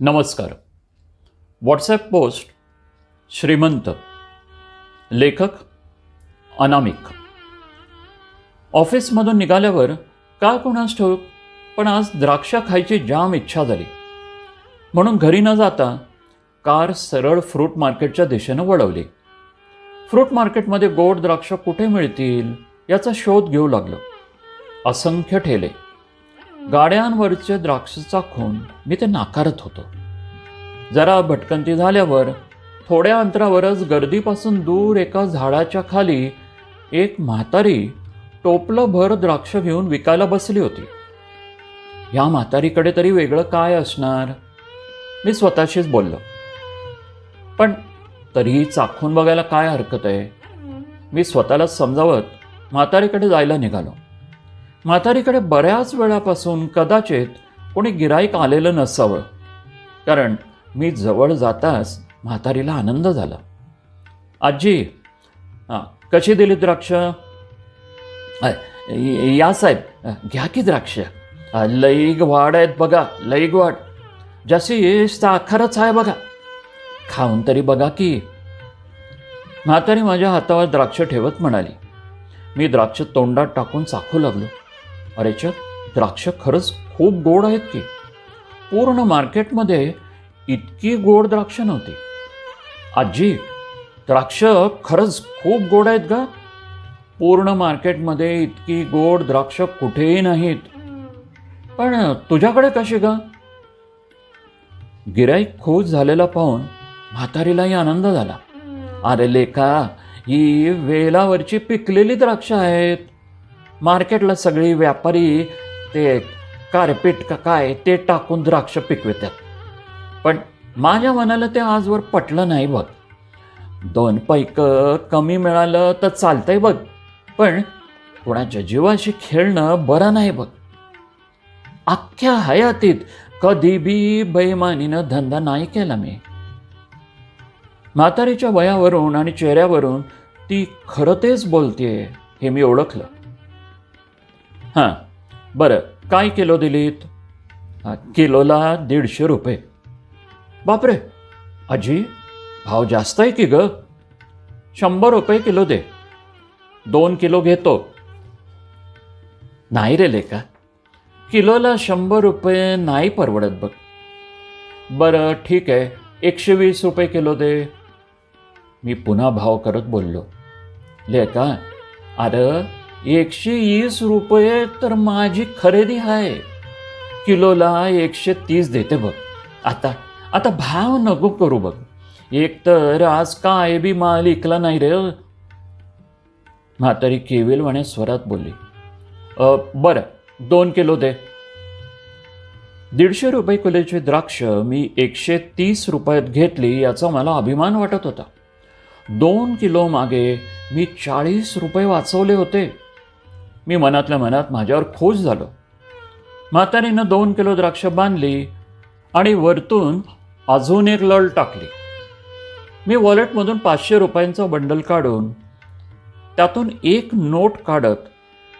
नमस्कार. WhatsApp post श्रीमंत. लेखक अनामिक. ऑफिसमधून निघाल्यावर काय कोणास ठाऊक पण आज द्राक्ष खायची जाम इच्छा झाली. म्हणून घरी न जाता कार सरळ फ्रूट मार्केटच्या दिशेनं वळवली. फ्रूट मार्केटमध्ये गोड द्राक्ष कुठे मिळतील याचा शोध घेऊ लागलो. असंख्य ठेले, गाड्यांवरचे द्राक्ष चाखून मी ते नाकारत होतो. जरा भटकंती झाल्यावर थोड्या अंतरावरच गर्दीपासून दूर एका झाडाच्या खाली एक म्हातारी टोपलंभर द्राक्ष घेऊन विकायला बसली होती. या म्हातारीकडे तरी वेगळं काय असणार, मी स्वतःशीच बोललो. पण तरीही चाखून बघायला काय हरकत आहे, मी स्वतःला समजावत म्हातारीकडे जायला निघालो. म्हातारीकडे बऱ्याच वेळापासून कदाचित कोणी गिऱ्हाईक आलेलं नसावं, कारण मी जवळ जाताच म्हातारीला आनंद झाला. आजी, कशी दिली द्राक्ष? या साहेब, घ्या की द्राक्ष. लई वाढ आहेत बघा, लई वाढ. जशी साखरच आहे बघा, खाऊन तरी बघा की. म्हातारी माझ्या हातावर द्राक्ष ठेवत म्हणाली. मी द्राक्ष तोंडात टाकून चाखू लागलो. अरेच्या, द्राक्ष खरंच खूप गोड आहेत की. पूर्ण मार्केटमध्ये इतकी गोड द्राक्ष नव्हती. आजी, द्राक्ष खरंच खूप गोड आहेत का? पूर्ण मार्केटमध्ये इतकी गोड द्राक्ष कुठेही नाहीत. पण तुझ्याकडे कशी का? गिऱ्हाईक खुश झालेला पाहून म्हातारीलाही आनंद झाला. अरे लेका, ही वेलावरची पिकलेली द्राक्ष आहेत. मार्केटला सगळी व्यापारी ते कार्पेट का काय ते टाकून द्राक्ष पिकवितात. पण माझ्या मनाला ते आजवर पटलं नाही बघ. 2 पैकं कमी मिळालं तर चालतंय बघ, पण कोणाच्या जीवाशी खेळणं बरं नाही बघ. अख्ख्या हयातीत कधी बी बेईमानीनं धंदा नाही केला मी. म्हातारीच्या वयावरून आणि चेहऱ्यावरून ती खरं तेच बोलतेय हे मी ओळखलं. हां, बरं, काय किलो दिलीत? किलोला 150 रुपये. बापरे आजी, भाव जास्त आहे की ग. 100 रुपये किलो दे. 2 किलो घेतो. नाही रे लेका, किलोला 100 रुपये नाही परवडत बघ. बरं ठीक आहे, 120 रुपये किलो दे. मी पुन्हा भाव करत बोललो. लेका, अरे 120 रुपये तर माझी खरेदी आहे. किलोला 130 देते बघ. आता भाव नको करू बघ. एक तर आज काय बी माल इकला नाही रे. म्हातारी केविलवाणे स्वरात बोलली. बरं, 2 किलो दे. 150 रुपये किलोची द्राक्ष मी 130 रुपयात घेतली याचा मला अभिमान वाटत होता. 2 किलो मागे मी 40 रुपये वाचवले होते. मी मनातल्या मनात माझ्यावर खुश झालो. म्हातारीनं 2 किलो द्राक्ष बांधली आणि वरतून अजून एक लळ टाकली. मी वॉलेटमधून 500 रुपयांचं बंडल काढून त्यातून एक नोट काढत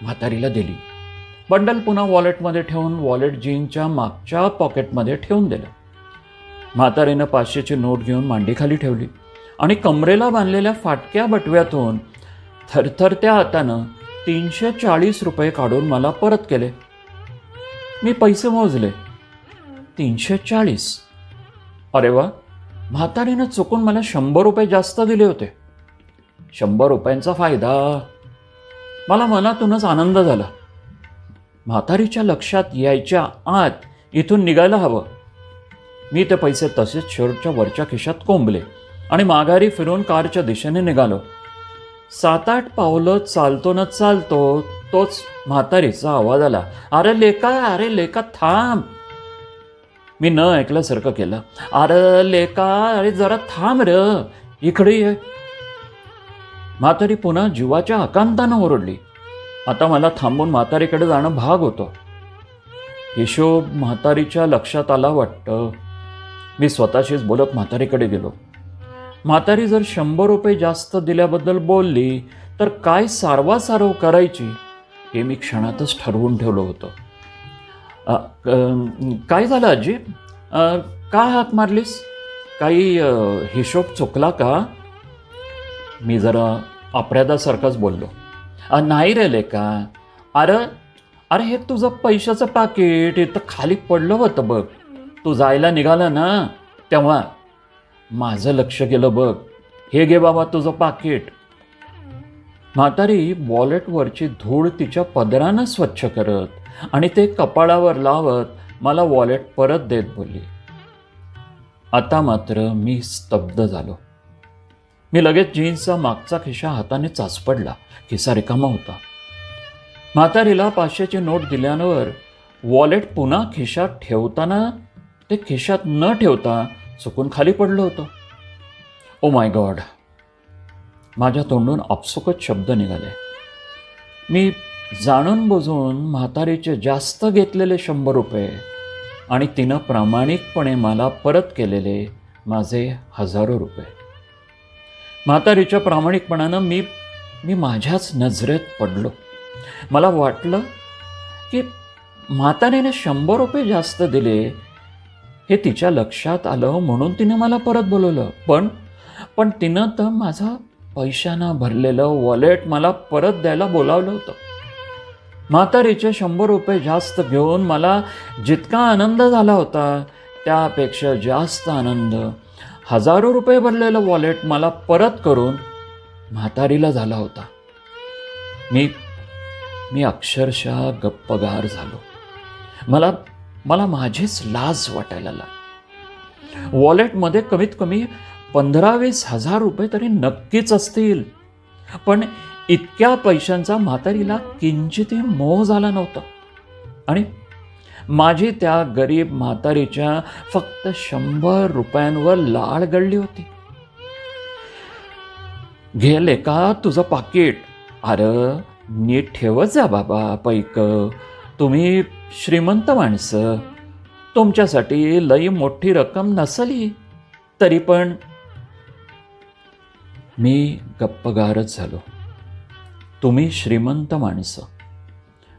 म्हातारीला दिली. बंडल पुन्हा वॉलेटमध्ये ठेवून वॉलेट जीनच्या मागच्या पॉकेटमध्ये ठेवून दिलं. म्हातारीनं 500ची नोट घेऊन मांडीखाली ठेवली आणि कमरेला बांधलेल्या फाटक्या बटव्यातून थरथरत्या हातानं 340 रुपये काढून मला परत केले. मी पैसे मोजले. 340. अरे वा, म्हातारीनं चुकून मला 100 रुपये जास्त दिले होते. 100 रुपयांचा फायदा. मला मनातूनच आनंद झाला. म्हातारीच्या लक्षात यायच्या आत इथून निघायला हवं. मी ते पैसे तसेच शर्टच्या वरच्या खिशात कोंबले आणि माघारी फिरून कारच्या दिशेने निघालो. 7-8 पावलं चालतो न चालतो तोच म्हातारीचा आवाज आला. अरे लेका थांब. मी न ऐकल्यासारखं केलं. अरे लेका, अरे जरा थांब र, इकडे ये. म्हातारी पुन्हा जीवाच्या आकांतानं ओरडली. आता मला थांबून म्हातारीकडे जाणं भाग होतं. हिशोब म्हातारीच्या लक्षात आला वाटतं. मी स्वतःशीच बोलत म्हातारीकडे गेलो. म्हातारी जर 100 रुपये जास्त दिल्याबद्दल बोलली तर काय सारवासारव करायची हे मी क्षणातच ठरवून ठेवलं होतं. काय झालं आजी? का हाक मारलीस? काही हिशोब चुकला का? मी जरा अपराधासारखाच बोललो. नाही रे लेका. अरे अरे हे तुझं पैशाचं पाकिट इथं खाली पडलं होतं बघ. तू जायला निघाला ना तेव्हा माझं लक्ष गेलं बघ. हे घे बाबा तुझं पाकिट. म्हातारी वॉलेटवरची धूळ तिच्या पदरानं स्वच्छ करत आणि ते कपाळावर लावत मला वॉलेट परत देत बोलली. आता मात्र मी स्तब्ध झालो. मी लगेच जीन्सचा मागचा खिसा हाताने चाचपडला. खिसा रिकामा होता. म्हातारीला 500ची नोट दिल्यावर वॉलेट पुन्हा खिशात ठेवताना ते खिशात न ठेवता चुकून खाली पडलं होतं. Oh my God. माझ्या तोंडून आपसुकच शब्द निघाले. मी जाणून बुजून म्हातारीचे जास्त घेतलेले 100 रुपये आणि तिनं प्रामाणिकपणे मला परत केलेले माझे हजारो रुपये. म्हातारीच्या प्रामाणिकपणानं मी माझ्याच नजरेत पडलो. मला वाटलं की म्हातारीने 100 रुपये जास्त दिले हे तिच्या लक्षात आलं म्हणून तिने मला परत बोलवलं. पण तिनं तर माझं पैशानं भरलेलं वॉलेट मला परत द्यायला बोलावलं होतं. म्हातारीचे 100 रुपये जास्त घेऊन मला जितका आनंद झाला होता त्यापेक्षा जास्त आनंद हजारो रुपये भरलेलं वॉलेट मला परत करून म्हातारीला झाला होता. मी अक्षरशः गप्पगार झालो. मला माझीच लाज वाटायला लागली. वॉलेटमध्ये कमीत कमी 15-20 हजार रुपये तरी नक्कीच असतील. पण इतक्या पैशांचा म्हातारीला किंचितही मोह झाला नव्हता. आणि माझी त्या गरीब म्हातारीच्या फक्त 100 रुपयांवर लाळ गळली होती. गेले का तुझं पाकिट? अरे नीट ठेवत जा बाबा पैक. तुम्ही श्रीमंत माणसं. तुमच्यासाठी लई मोठी रक्कम नसली तरी पण. मी गप्पगारच झालो. तुम्ही श्रीमंत माणसं.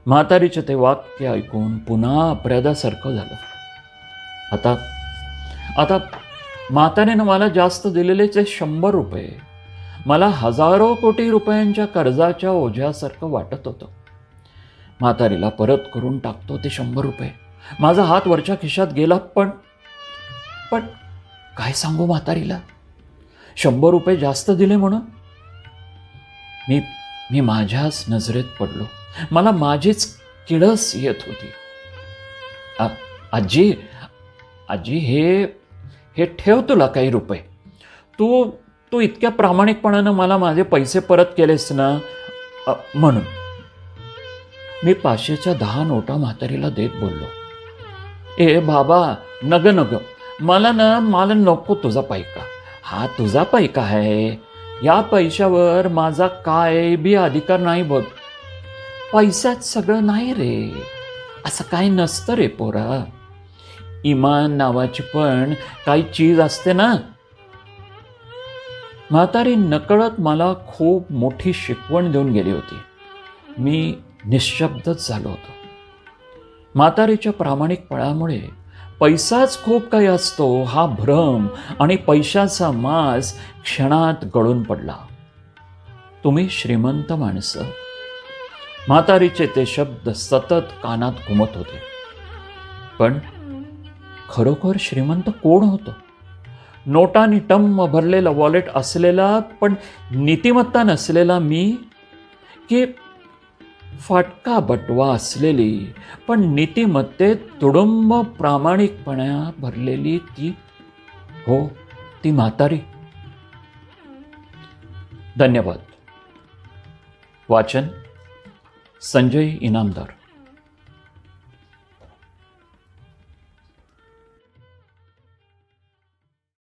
म्हातारीचे ते वाक्य ऐकून पुन्हा अपराधासारखं झालं. आता म्हातारीनं मला जास्त दिलेले ते 100 रुपये मला हजारो कोटी रुपयांच्या कर्जाच्या ओझ्यासारखं वाटत होतं. म्हातारीला परत करून टाकतो ते 100 रुपये. माझा हात वरच्या खिशात गेला. पण काय सांगू म्हातारीला? 100 रुपये जास्त दिले म्हणून मी माझ्याच नजरेत पडलो. मला माझीच किळस येत होती. आजी हे ठेव तुला काही रुपये. तू इतक्या प्रामाणिकपणानं मला माझे पैसे परत केलेस ना म्हणून. मी 500च्या 10 नोटा म्हातारीला देत बोललो. ए बाबा नग मला नको तुझा पैका. हा तुझा पैका आहे. या पैशावर माझा काय बी अधिकार नाही बघ. पैशात सगळं नाही रे. असं काही नसतं रे पोरा. इमान नावाची पण काही चीज असते ना. म्हातारी नकळत मला खूप मोठी शिकवण देऊन गेली होती. मी निशब्दच झालो होतो. म्हातारीच्या प्रामाणिकपणामुळे पैसाच खूप काही असतो हा भ्रम आणि पैशाचा माज क्षणात गळून पडला. तुम्ही श्रीमंत माणसं. म्हातारीचे ते शब्द सतत कानात घुमत होते. पण खरोखर श्रीमंत कोण होतं? नोटांनी टम्म भरलेला वॉलेट असलेला पण नीतिमत्ता नसलेला मी, की फाटका बटवा असलेली पण नीतिमत्तेत तुडुंब प्रामाणिकपणा भरलेली ती म्हातारी? धन्यवाद. वाचन संजय इनामदार.